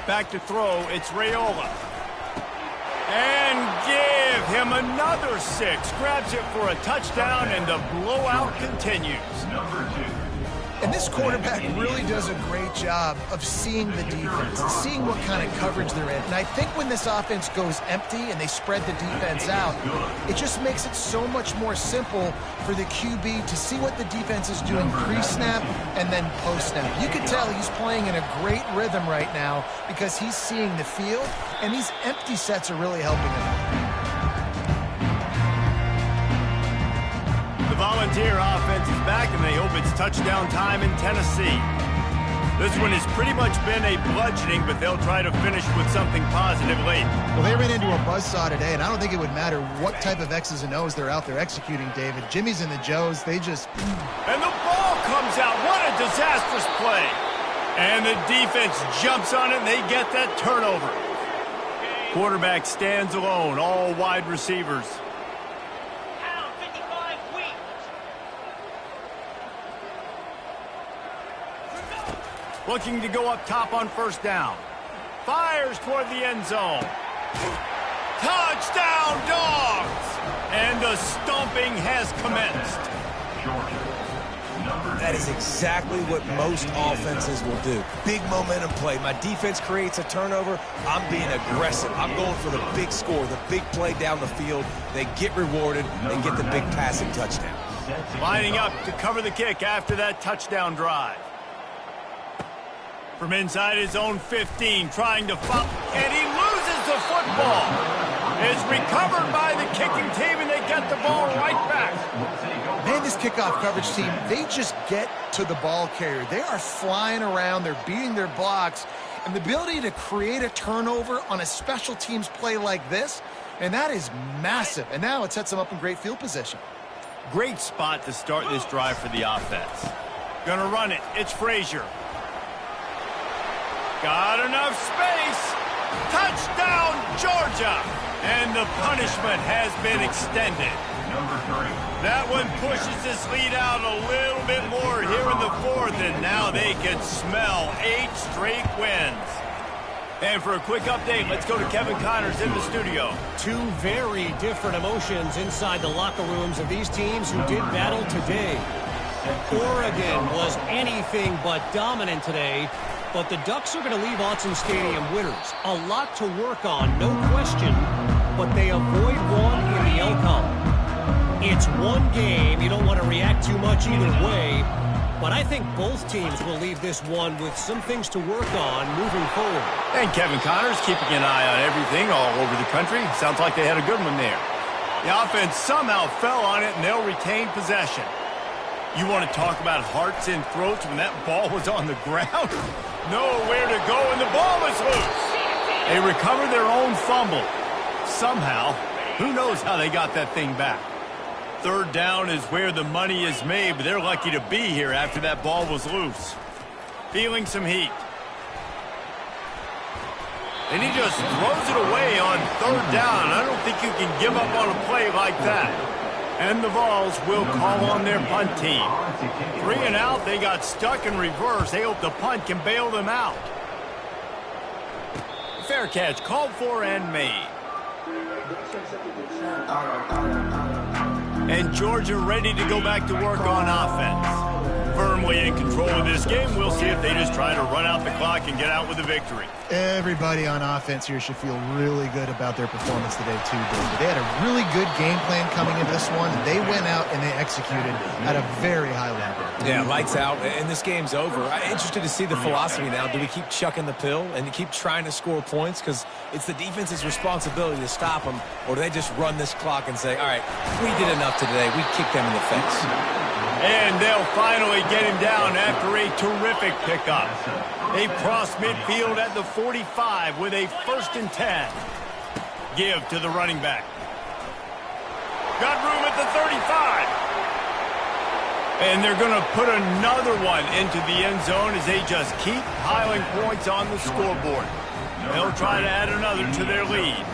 Back to throw, it's Raiola. And give him another 6. Grabs it for a touchdown, and the blowout continues. And this quarterback really does a great job of seeing the defense, seeing what kind of coverage they're in. And I think when this offense goes empty and they spread the defense out, it just makes it so much more simple for the QB to see what the defense is doing pre-snap and then post-snap. You can tell he's playing in a great rhythm right now because he's seeing the field, and these empty sets are really helping him. The Volunteer offense is back, and they hope it's touchdown time in Tennessee. This one has pretty much been a bludgeoning, but they'll try to finish with something positive late. Well, they ran into a buzzsaw today, and I don't think it would matter what type of X's and O's they're out there executing, David. Jimmy's and the Joes, they just... And the ball comes out. What a disastrous play. And the defense jumps on it, and they get that turnover. Quarterback stands alone, all wide receivers. Looking to go up top on first down. Fires toward the end zone. Touchdown, Dogs! And the stomping has commenced. That is exactly what most offenses will do. Big momentum play. My defense creates a turnover. I'm being aggressive. I'm going for the big score, the big play down the field. They get rewarded. They get the big passing touchdown. Lining up to cover the kick after that touchdown drive. From inside his own 15, trying to follow, and he loses the football. It's recovered by the kicking team, and they get the ball right back. Man, this kickoff coverage team, they just get to the ball carrier. They are flying around. They're beating their blocks. And the ability to create a turnover on a special teams play like this, and that is massive. And now it sets them up in great field position. Great spot to start this drive for the offense. Gonna run it. It's Frazier. Got enough space. Touchdown, Georgia. And the punishment has been extended. That one pushes this lead out a little bit more here in the fourth, and now they can smell 8 straight wins. And for a quick update, let's go to Kevin Connors in the studio. Two very different emotions inside the locker rooms of these teams who did battle today. Oregon was anything but dominant today, but the Ducks are going to leave Autzen Stadium winners. A lot to work on, no question, but they avoid one in the Elcom. It's one game. You don't want to react too much either way, but I think both teams will leave this one with some things to work on moving forward. And Kevin Connors keeping an eye on everything all over the country. Sounds like they had a good one there. The offense somehow fell on it, and they'll retain possession. You want to talk about hearts and throats when that ball was on the ground? Nowhere to go, and the ball was loose. They recovered their own fumble. Somehow, who knows how they got that thing back. Third down is where the money is made, but they're lucky to be here after that ball was loose. Feeling some heat. And he just throws it away on third down. I don't think you can give up on a play like that. And the Vols will call on their punt team. 3 and out, they got stuck in reverse. They hope the punt can bail them out. Fair catch called for and made. And Georgia ready to go back to work on offense. Firmly in control of this game. We'll see if they just try to run out the clock and get out with a victory. Everybody on offense here should feel really good about their performance today, too, David. They had a really good game plan coming into this one. They went out and they executed at a very high level. Yeah, lights out, and this game's over. I'm interested to see the philosophy now. Do we keep chucking the pill and keep trying to score points? Because it's the defense's responsibility to stop them, or do they just run this clock and say, all right, we did enough today. We kicked them in the face. And they'll finally get him down after a terrific pickup. They cross midfield at the 45 with a 1st and 10. Give to the running back. Got room at the 35. And they're going to put another one into the end zone as they just keep piling points on the scoreboard. They'll try to add another to their lead.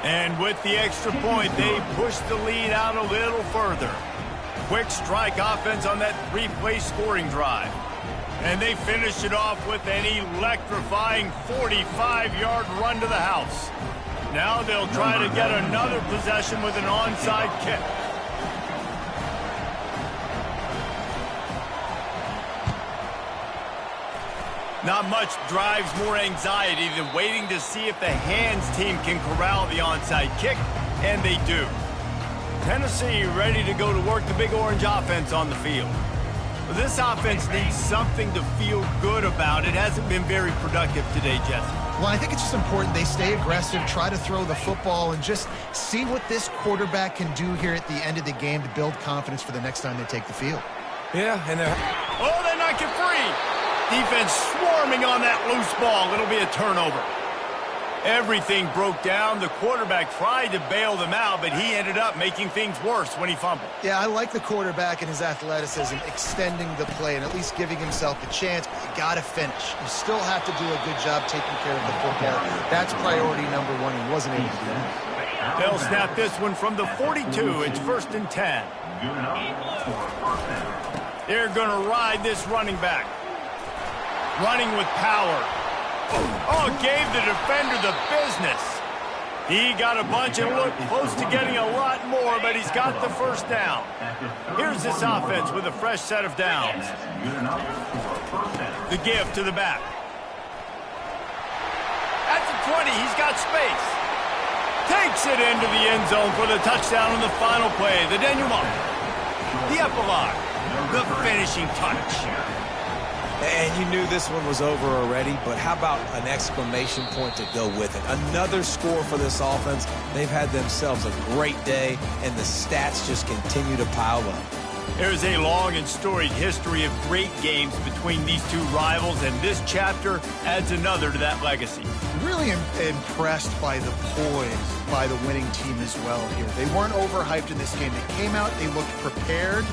And with the extra point, they push the lead out a little further. Quick strike offense on that 3-play scoring drive. And they finish it off with an electrifying 45-yard run to the house. Now they'll try to get another possession with an onside kick. Not much drives more anxiety than waiting to see if the hands team can corral the onside kick, and they do. Tennessee ready to go to work the Big Orange offense on the field. This offense needs something to feel good about. It hasn't been very productive today, Jesse. Well, I think it's just important they stay aggressive, try to throw the football, and just see what this quarterback can do here at the end of the game to build confidence for the next time they take the field. Yeah, and they're... Oh, they knock it free. Defense swarming on that loose ball. It'll be a turnover. Everything broke down. The quarterback tried to bail them out, but he ended up making things worse when he fumbled. Yeah, I like the quarterback and his athleticism, extending the play and at least giving himself a chance, but you got to finish. You still have to do a good job taking care of the football. That's priority number one. He wasn't able to do that. They'll snap this one from the 42. It's 1st and 10. They're going to ride this running back. Running with power. Oh, gave the defender the business. He got a bunch and looked close to getting a lot more, but he's got the 1st down. Here's this offense with a fresh set of downs. The give to the back. At the 20, he's got space. Takes it into the end zone for the touchdown on the final play. The denouement. The epilogue. The finishing touch. And you knew this one was over already, but how about an exclamation point to go with it? Another score for this offense. They've had themselves a great day, and the stats just continue to pile up. There's a long and storied history of great games between these two rivals, and this chapter adds another to that legacy. Really impressed by the poise by the winning team as well here. They weren't overhyped in this game. They came out, they looked prepared,